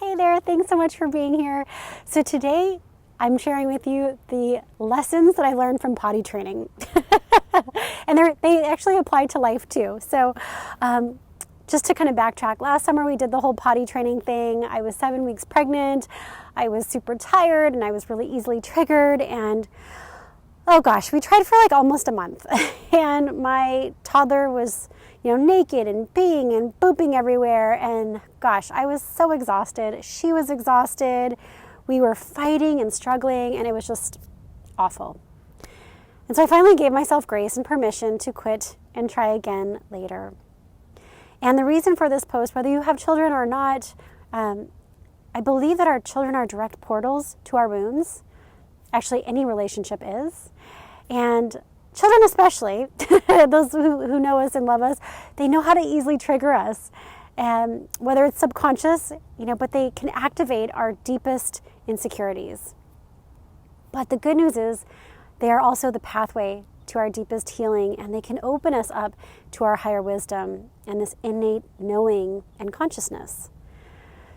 Hey there, thanks so much for being here. So today I'm sharing with you the lessons that I learned from potty training. And they actually apply to life too. So just to kind of backtrack, last summer we did the whole potty training thing. I was 7 weeks pregnant. I was super tired and I was really easily triggered, and oh gosh, we tried for like almost a month. And my toddler was, naked and peeing and pooping everywhere. And gosh, I was so exhausted. She was exhausted. We were fighting and struggling, and it was just awful. And so I finally gave myself grace and permission to quit and try again later. And the reason for this post, whether you have children or not, I believe that our children are direct portals to our wounds. Actually, any relationship is. And children especially, those who know us and love us, they know how to easily trigger us. And whether it's subconscious, but they can activate our deepest insecurities. But the good news is they are also the pathway to our deepest healing, and they can open us up to our higher wisdom and this innate knowing and consciousness.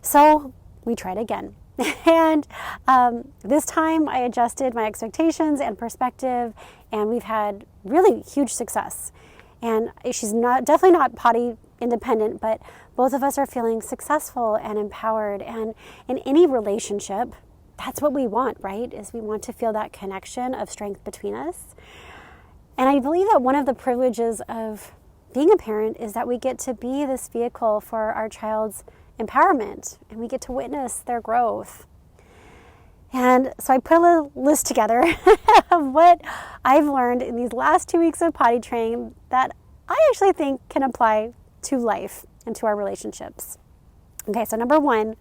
So we tried again. And this time I adjusted my expectations and perspective, and we've had really huge success. And she's definitely not potty independent, but both of us are feeling successful and empowered. And in any relationship, that's what we want, right? Is we want to feel that connection of strength between us. And I believe that one of the privileges of being a parent is that we get to be this vehicle for our child's empowerment, and we get to witness their growth. And so I put a list together of what I've learned in these last 2 weeks of potty training that I actually think can apply to life and to our relationships. Okay, so number 1,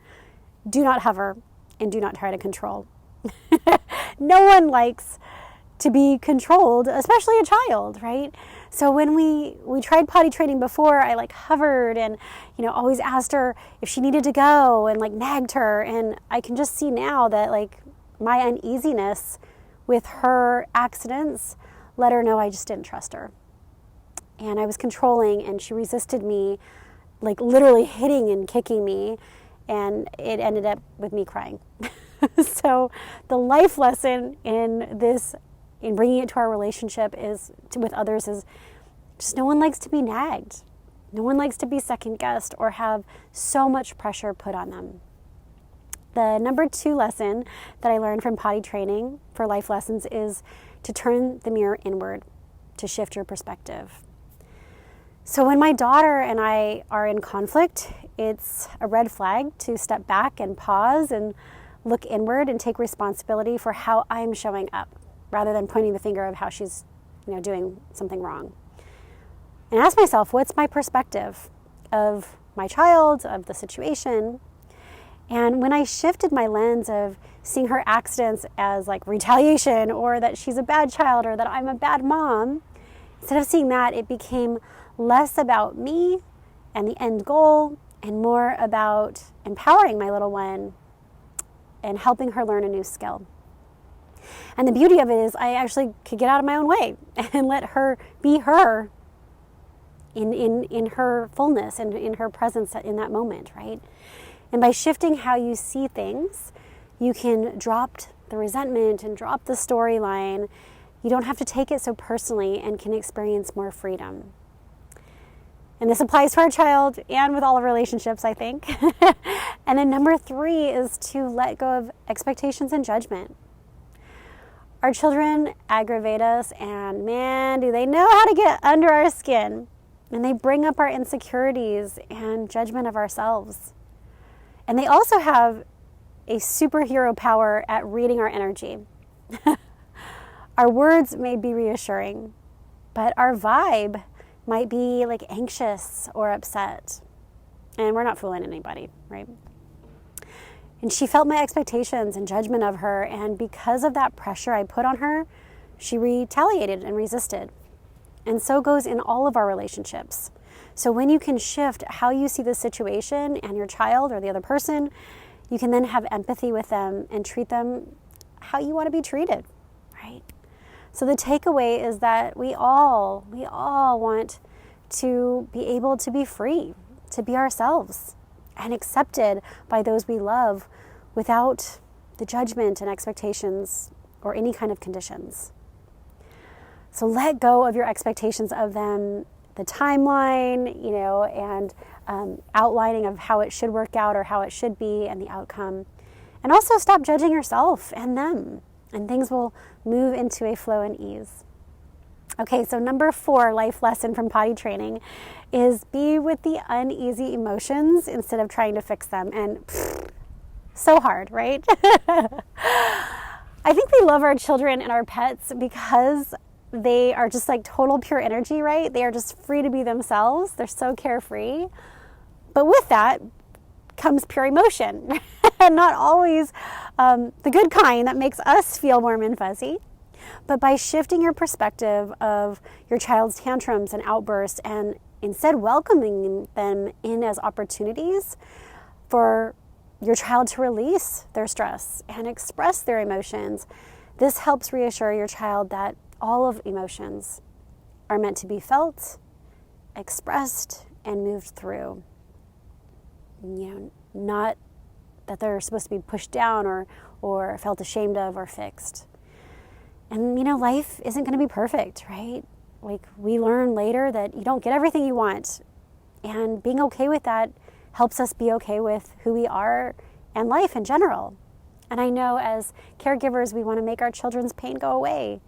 do not hover and do not try to control. No one likes to be controlled, especially a child, right? So when we tried potty training before, I hovered and, always asked her if she needed to go and nagged her. And I can just see now that my uneasiness with her accidents let her know I just didn't trust her. And I was controlling, and she resisted me, literally hitting and kicking me. And it ended up with me crying. So the life lesson in bringing it to our relationship with others is just no one likes to be nagged. No one likes to be second guessed or have so much pressure put on them. The number 2 lesson that I learned from potty training for life lessons is to turn the mirror inward, to shift your perspective. So when my daughter and I are in conflict, it's a red flag to step back and pause and look inward and take responsibility for how I'm showing up, rather than pointing the finger of how she's, doing something wrong. And ask myself, what's my perspective of my child, of the situation? And when I shifted my lens of seeing her accidents as retaliation, or that she's a bad child, or that I'm a bad mom, instead of seeing that, it became less about me and the end goal and more about empowering my little one and helping her learn a new skill. And the beauty of it is I actually could get out of my own way and let her be her in her fullness and in her presence in that moment, right? And by shifting how you see things, you can drop the resentment and drop the storyline. You don't have to take it so personally and can experience more freedom. And this applies to our child and with all of relationships, I think. And then number 3 is to let go of expectations and judgment. Our children aggravate us, and man, do they know how to get under our skin. And they bring up our insecurities and judgment of ourselves. And they also have a superhero power at reading our energy. Our words may be reassuring, but our vibe might be anxious or upset. And we're not fooling anybody, right? And she felt my expectations and judgment of her, and because of that pressure I put on her, she retaliated and resisted. And so goes in all of our relationships. So when you can shift how you see the situation and your child or the other person, you can then have empathy with them and treat them how you want to be treated, right? So the takeaway is that we all want to be able to be free, to be ourselves, and accepted by those we love without the judgment and expectations or any kind of conditions. So let go of your expectations of them, the timeline, and outlining of how it should work out or how it should be and the outcome. And also stop judging yourself and them, and things will move into a flow and ease. Okay, so number 4 life lesson from potty training is be with the uneasy emotions instead of trying to fix them. And so hard, right? I think we love our children and our pets because they are just like total pure energy, right? They are just free to be themselves. They're so carefree. But with that comes pure emotion, and not always the good kind that makes us feel warm and fuzzy. But by shifting your perspective of your child's tantrums and outbursts and instead welcoming them in as opportunities for your child to release their stress and express their emotions, this helps reassure your child that all of emotions are meant to be felt, expressed, and moved through. Not that they're supposed to be pushed down or felt ashamed of or fixed. And, life isn't going to be perfect, right? Like, we learn later that you don't get everything you want. And being okay with that helps us be okay with who we are and life in general. And I know as caregivers, we want to make our children's pain go away.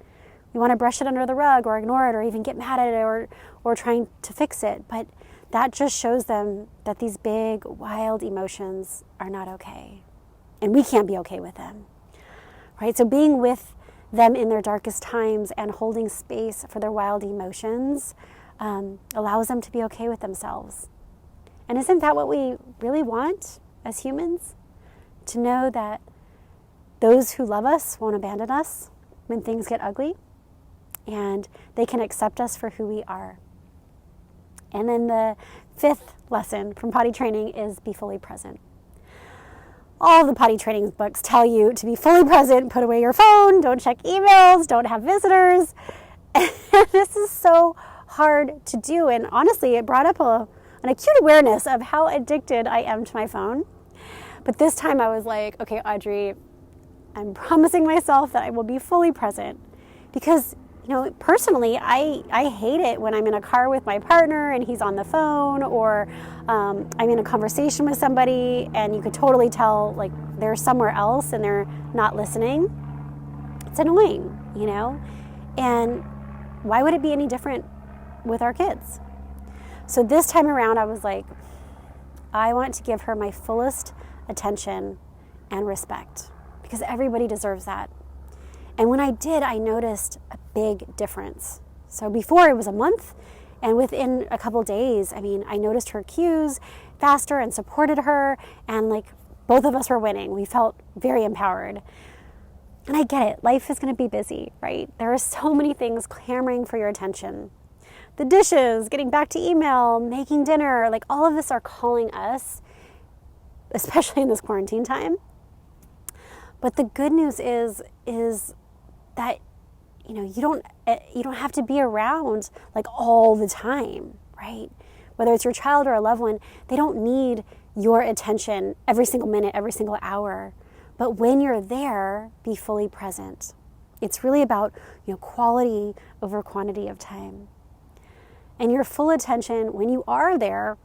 We want to brush it under the rug or ignore it or even get mad at it or trying to fix it. But that just shows them that these big, wild emotions are not okay. And we can't be okay with them, right? So being with them in their darkest times and holding space for their wild emotions allows them to be okay with themselves. And isn't that what we really want as humans? To know that those who love us won't abandon us when things get ugly, and they can accept us for who we are. And then the 5th lesson from potty training is be fully present. All the potty training books tell you to be fully present, put away your phone, don't check emails, don't have visitors. And this is so hard to do. And honestly, it brought up an acute awareness of how addicted I am to my phone. But this time I was like, okay, Audrey, I'm promising myself that I will be fully present. Because, personally, I hate it when I'm in a car with my partner and he's on the phone, or I'm in a conversation with somebody and you could totally tell like they're somewhere else and they're not listening. It's annoying, And why would it be any different with our kids? So this time around I was like, I want to give her my fullest attention and respect because everybody deserves that. And when I did, I noticed a big difference. So before it was a month, and within a couple days, I noticed her cues faster and supported her, and like both of us were winning. We felt very empowered. And I get it, life is going to be busy, right? There are so many things clamoring for your attention. The dishes, getting back to email, making dinner, like all of this are calling us, especially in this quarantine time. But the good news is that you don't have to be around like all the time, right? Whether it's your child or a loved one, they don't need your attention every single minute, every single hour. But when you're there, be fully present. It's really about quality over quantity of time. And your full attention when you are there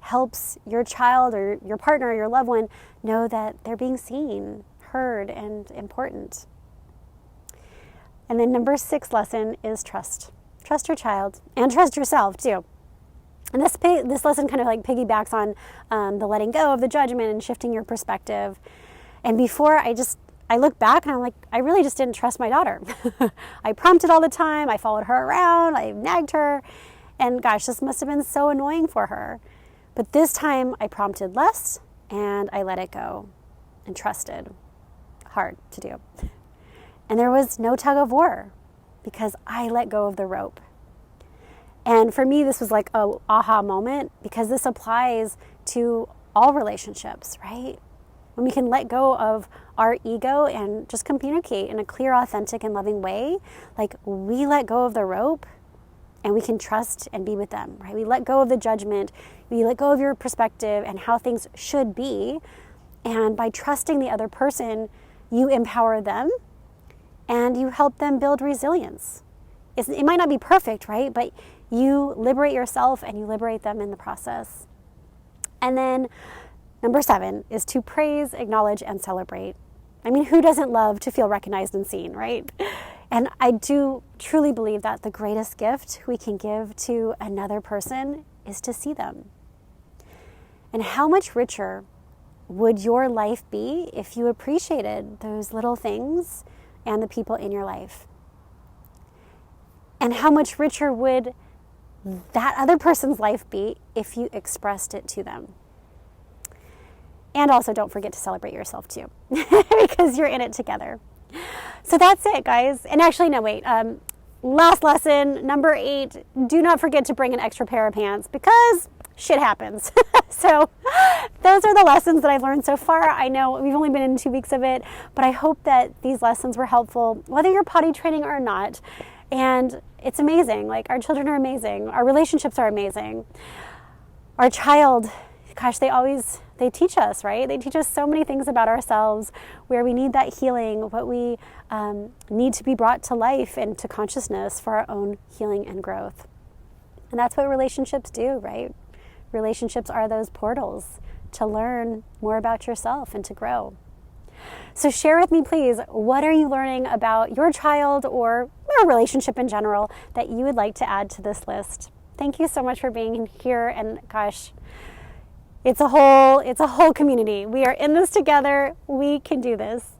helps your child or your partner or your loved one know that they're being seen, heard, and important. And then number 6 lesson is trust. Trust your child and trust yourself too. And this lesson kind of like piggybacks on the letting go of the judgment and shifting your perspective. And before I look back and I'm like, I really just didn't trust my daughter. I prompted all the time. I followed her around. I nagged her. And gosh, this must have been so annoying for her. But this time I prompted less and I let it go and trusted. Hard to do. And there was no tug of war because I let go of the rope. And for me, this was like a aha moment because this applies to all relationships, right? When we can let go of our ego and just communicate in a clear, authentic, and loving way, like we let go of the rope, and we can trust and be with them, right? We let go of the judgment, we let go of your perspective and how things should be. And by trusting the other person, you empower them and you help them build resilience. It might not be perfect, right? But you liberate yourself and you liberate them in the process. And then number 7 is to praise, acknowledge, and celebrate. I mean, who doesn't love to feel recognized and seen, right? And I do truly believe that the greatest gift we can give to another person is to see them. And how much richer would your life be if you appreciated those little things and the people in your life? And how much richer would that other person's life be if you expressed it to them? And also don't forget to celebrate yourself too, because you're in it together. So that's it, guys. And actually, no, wait. Last lesson, number 8, do not forget to bring an extra pair of pants because shit happens. So those are the lessons that I've learned so far. I know we've only been in 2 weeks of it, but I hope that these lessons were helpful, whether you're potty training or not. And it's amazing. Like, our children are amazing. Our relationships are amazing. Our child, gosh, they teach us, right? They teach us so many things about ourselves, where we need that healing, what we need to be brought to life and to consciousness for our own healing and growth. And that's what relationships do, right? Relationships are those portals to learn more about yourself and to grow. So share with me, please, what are you learning about your child or a relationship in general that you would like to add to this list? Thank you so much for being here. And gosh, it's a whole community. We are in this together. We can do this.